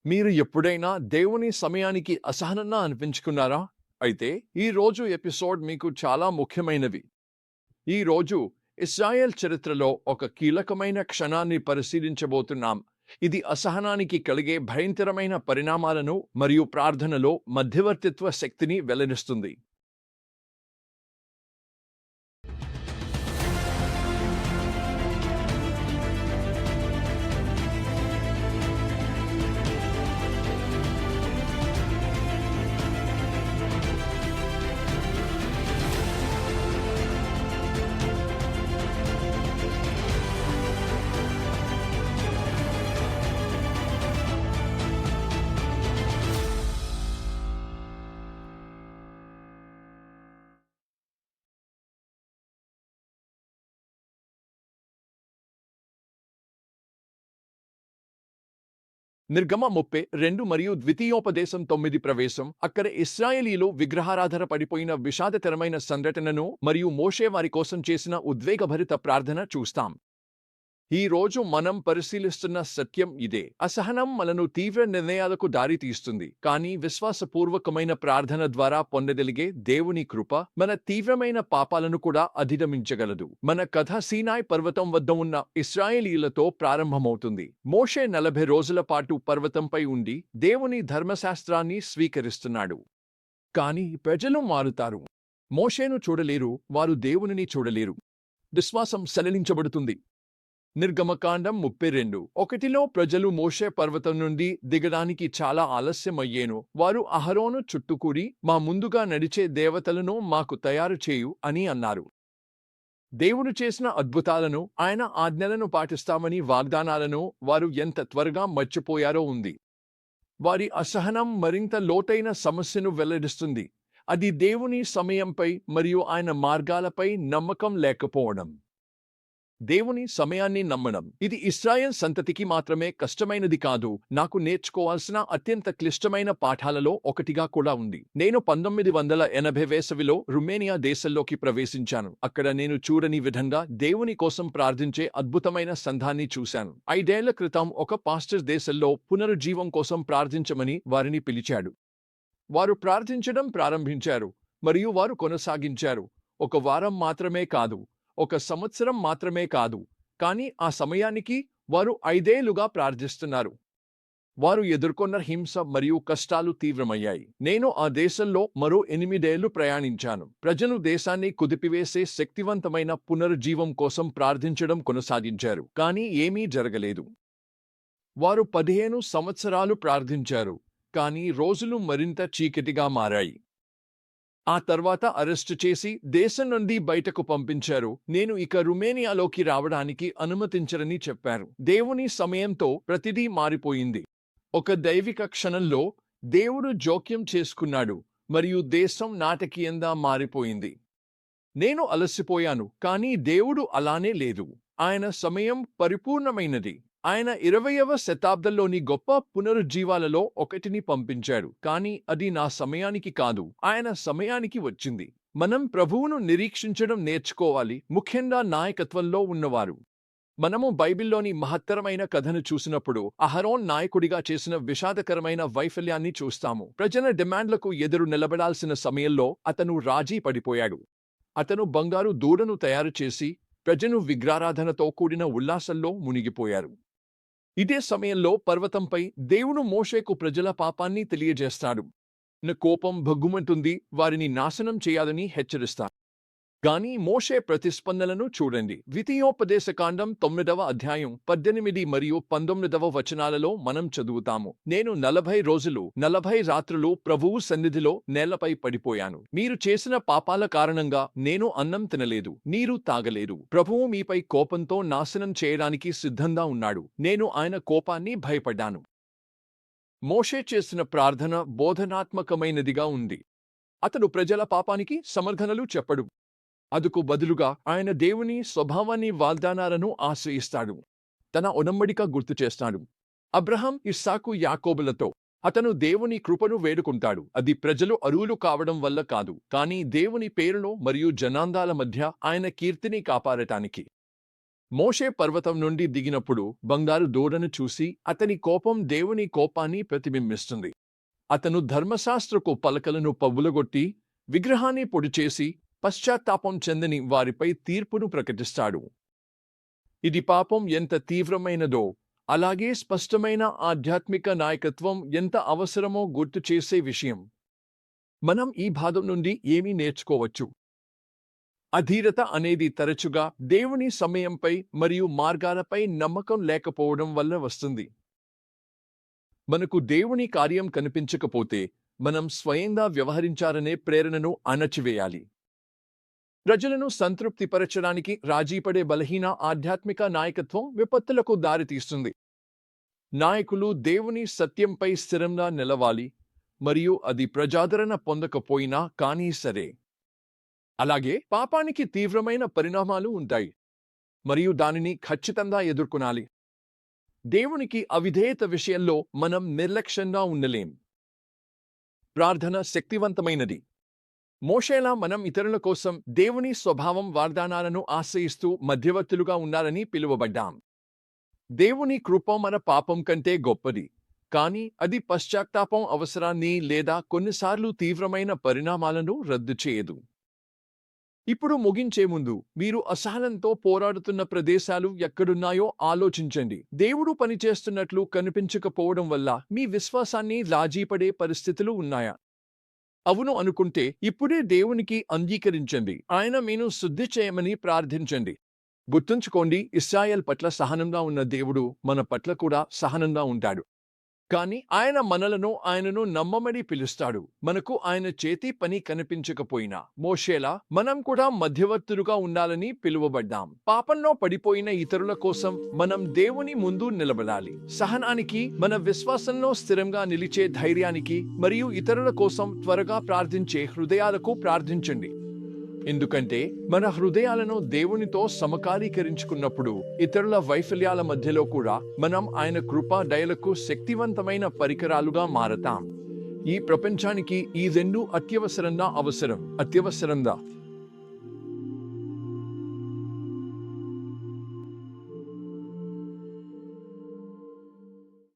మీరు ఎప్పుడైనా దేవుని సమయానికి అసహనంగా అనిపించుకున్నారా? అయితే ఈ రోజు ఎపిసోడ్ మీకు చాలా ముఖ్యమైనవి. ఈ రోజు ఇశ్రాయేల్ చరిత్రలో ఒక కీలకమైన క్షణాన్ని పరిశీలించబోతున్నాం. ఇది అసహనానికి కలిగే భయంకరమైన పరిణామాలను మరియు ప్రార్థనలో మధ్యవర్తిత్వ శక్తిని వెల్లడిస్తుంది. నిర్గమ 32 మరియు ద్వితీయోపదేశం 9 ప్రవేశం. అక్కడ ఇశ్రాయేలీలు విగ్రహారాధన పడిపోయిన విషాదకరమైన సంఘటనను మరియు మోషే వారి కోసం చేసిన ఉద్వేగభరిత ప్రార్థన చూస్తాం. ఈ రోజు మనం పరిశీలిస్తున్న సత్యం ఇదే. అసహనం మనను తీవ్ర నిర్ణయాలకు దారి తీస్తుంది, కానీ విశ్వాసపూర్వకమైన ప్రార్థన ద్వారా పొందగలిగే దేవుని కృప మన తీవ్రమైన పాపాలను కూడా అధిగమించగలదు. మన కథ సీనాయ్ పర్వతం వద్ద ఉన్న ఇశ్రాయేలీలతో ప్రారంభమవుతుంది. మోషే 40 రోజుల పాటు పర్వతంపై ఉండి దేవుని ధర్మశాస్త్రాన్ని స్వీకరిస్తున్నాడు. కానీ ప్రజలు మారుతారు. మోషేను చూడలేరు, వారు దేవునిని చూడలేరు. విశ్వాసం సడలించబడుతుంది. నిర్గమకాండం 32:1లో ప్రజలు మోషే పర్వతం నుండి దిగడానికి చాలా ఆలస్యమయ్యేను. వారు అహరోను చుట్టుకూడి, మా ముందుగా నడిచే దేవతలను మాకు తయారు చేయు అని అన్నారు. దేవుడు చేసిన అద్భుతాలను, ఆయన ఆజ్ఞలను పాటిస్తామని వాగ్దానాలను వారు ఎంత త్వరగా మర్చిపోయారో ఉంది. వారి అసహనం మరింత లోతైన సమస్యను వెల్లడిస్తుంది. అది దేవుని సమయంపై మరియు ఆయన మార్గాలపై నమ్మకం లేకపోవడం. దేవుని సమయాన్ని నమ్మడం. ఇది ఇశ్రాయేల్ సంతతికి మాత్రమే కష్టమైనది కాదు, నాకు నేర్చుకోవాల్సిన అత్యంత క్లిష్టమైన పాఠాలలో ఒకటిగా కూడా ఉంది. నేను 1980 వేసవిలో రుమేనియా దేశంలోకి ప్రవేశించాను. అక్కడ నేను చూడని విధంగా దేవుని కోసం ప్రార్థించే అద్భుతమైన సంఘాన్ని చూశాను. 5 ఏళ్ల క్రితం ఒక పాస్టర్ దేశంలో పునరుజ్జీవం కోసం ప్రార్థించమని వారిని పిలిచాడు. వారు ప్రార్థించడం ప్రారంభించారు మరియు వారు కొనసాగించారు. ఒక వారం మాత్రమే కాదు, ఒక సంవత్సరం మాత్రమే కాదు, కానీ ఆ సమయానికి వారు 5 ఏళ్లుగా ప్రార్థిస్తున్నారు. వారు ఎదుర్కొన్న హింస మరియు కష్టాలు తీవ్రమయ్యాయి. నేను ఆ దేశంలో మరో 8 ఏళ్లు ప్రయాణించాను. ప్రజలు దేశాన్ని కుదిపివేసే శక్తివంతమైన పునరుజ్జీవం కోసం ప్రార్థించడం కొనసాగించారు, కానీ ఏమీ జరగలేదు. వారు 15 సంవత్సరాలు ప్రార్థించారు, కానీ రోజులు మరింత చీకటిగా మారాయి. ఆ తర్వాత అరెస్టు చేసి దేశం నుండి బయటకు పంపించారు. నేను ఇక రుమేనియాలోకి రావడానికి అనుమతించరని చెప్పారు. దేవుని సమయంతో ప్రతిదీ మారిపోయింది. ఒక దైవిక క్షణంలో దేవుడు జోక్యం చేసుకున్నాడు మరియు దేశం నాటకీయంగా మారిపోయింది. నేను అలసిపోయాను, కానీ దేవుడు అలానే లేదు. ఆయన సమయం పరిపూర్ణమైనది. ఆయన 20వ శతాబ్దంలోని గొప్ప పునరుజ్జీవాలలో ఒకటిని పంపించాడు, కానీ అది నా సమయానికి కాదు, ఆయన సమయానికి వచ్చింది. మనం ప్రభువును నిరీక్షించడం నేర్చుకోవాలి, ముఖ్యంగా నాయకత్వంలో ఉన్నవారు. మనము బైబిల్లోని మహత్తరమైన కథను చూసినప్పుడు అహరోన్ నాయకుడిగా చేసిన విషాదకరమైన వైఫల్యాన్ని చూస్తాము. ప్రజల డిమాండ్లకు ఎదురు నిలబడాల్సిన సమయంలో అతను రాజీ పడిపోయాడు. అతను బంగారు దూడను తయారు చేసి ప్రజలు విగ్రహారాధనతో కూడిన ఉల్లాసంలో మునిగిపోయారు. ఇదే సమయంలో పర్వతంపై దేవుడు మోషేకు ప్రజల పాపాన్ని తెలియజేస్తాడు. నా కోపం భగ్గుమంటుంది, వారిని నాశనం చేయాలని హెచ్చరిస్తాడు. గాని మోషే ప్రతిస్పందనను చూడండి. ద్వితీయోపదేశకాండం 9వ అధ్యాయం 18 మరియు 19వ వచనాలలో మనం చదువుతాము. నేను 40 రోజులు 40 రాత్రులు ప్రభువు సన్నిధిలో నేలపై పడిపోయాను. మీరు చేసిన పాపాల కారణంగా నేను అన్నం తినలేదు, నీరు తాగలేదు. ప్రభువు మీపై కోపంతో నాశనం చేయడానికి సిద్ధంగా ఉన్నాడు. నేను ఆయన కోపాన్ని భయపడ్డాను. మోషే చేసిన ప్రార్థన బోధనాత్మకమైనదిగా ఉంది. అతడు ప్రజల పాపానికి సమర్థనలు చెప్పడు. అందుకు బదులుగా ఆయన దేవుని స్వభావాన్ని, వాగ్దానాలను ఆశ్రయిస్తాడు. తన ఒడంబడిక గుర్తు చేస్తాడు. అబ్రహాం, ఇస్సాకు, యాకోబులతో అతను దేవుని కృపను వేడుకుంటాడు. అది ప్రజలు అర్హులు కావడం వల్ల కాదు, కానీ దేవుని పేరులో మరియు జనాంగాల మధ్య ఆయన కీర్తిని కాపాడటానికి. మోషే పర్వతం నుండి దిగినప్పుడు బంగారు దూడను చూసి అతని కోపం దేవుని కోపాన్ని ప్రతిబింబిస్తుంది. అతను ధర్మశాస్త్రపు పలకలను పవ్వులగొట్టి విగ్రహాన్ని పొడిచేసి పశ్చాత్తాపం చెందని వారిపై తీర్పును ప్రకటిస్తాడు. ఇది పాపం ఎంత తీవ్రమైనదో, అలాగే స్పష్టమైన ఆధ్యాత్మిక నాయకత్వం ఎంత అవసరమో గుర్తు చేసే విషయం. మనం ఈ భాగం నుండి ఏమీ నేర్చుకోవచ్చు? అధీరత అనేది తరచుగా దేవుని సమయంపై మరియు మార్గాలపై నమ్మకం లేకపోవడం వల్ల వస్తుంది. మనకు దేవుని కార్యం కనిపించకపోతే మనం స్వయంగా వ్యవహరించాలనే ప్రేరణను అణచివేయాలి. ప్రజలను సంతృప్తిపరచడానికి రాజీపడే బలహీన ఆధ్యాత్మిక నాయకత్వం విపత్తులకు దారితీస్తుంది. నాయకులు దేవుని సత్యంపై స్థిరంగా నిలవాలి, మరియు అది ప్రజాదరణ పొందకపోయినా కానీ సరే. అలాగే పాపానికి తీవ్రమైన పరిణామాలు ఉంటాయి, మరియు దానిని ఖచ్చితంగా ఎదుర్కొనాలి. దేవునికి అవిధేయత విషయంలో మనం నిర్లక్ష్యంగా ఉండలేం. ప్రార్థన శక్తివంతమైనది. మోషేలా మనం ఇతరుల కోసం దేవుని స్వభావం వాగ్దానాలను ఆశ్రయిస్తూ మధ్యవర్తులుగా ఉండాలని పిలువబడ్డాం. దేవుని కృప మన పాపం కంటే గొప్పది, కానీ అది పశ్చాత్తాపం అవసరాన్ని లేదా కొన్నిసార్లు తీవ్రమైన పరిణామాలను రద్దు చేయదు. ఇప్పుడు ముగించే ముందు మీరు అసహనంతో పోరాడుతున్న ప్రదేశాలు ఎక్కడున్నాయో ఆలోచించండి. దేవుడు పనిచేస్తున్నట్లు కనిపించకపోవడం వల్ల మీ విశ్వాసాన్ని రాజీపడే పరిస్థితులు ఉన్నాయా? అవును అనుకుంటే ఇప్పుడే దేవునికి అంగీకరించండి. ఆయన మీను శుద్ధి చేయమని ప్రార్థించండి. గుర్తుంచుకోండి, ఇశ్రాయేల్ పట్ల సహనంగా ఉన్న దేవుడు మన పట్ల కూడా సహనంగా ఉంటాడు. కాని ఆయన ఆయనను నమ్మమని పిలుస్తాడు. మనకు ఆయన చేతి పని కనిపించకపోయినా మోషేలా మనం కూడా మధ్యవర్తులుగా ఉండాలని పిలువబడ్డాం. పాపంలో పడిపోయిన ఇతరుల కోసం మనం దేవుని ముందు నిలబడాలి. సహనానికి, మన విశ్వాసంలో స్థిరంగా నిలిచే ధైర్యానికి మరియు ఇతరుల కోసం త్వరగా ప్రార్థించే హృదయాలకు ప్రార్థించండి. ఎందుకంటే మన హృదయాలను దేవునితో సమకాలీకరించుకున్నప్పుడు ఇతరుల వైఫల్యాల మధ్యలో కూడా మనం ఆయన కృపా దయలకు శక్తివంతమైన పరికరాలుగా మారతాం. ఈ ప్రపంచానికి ఈ రెండు అత్యవసరంగా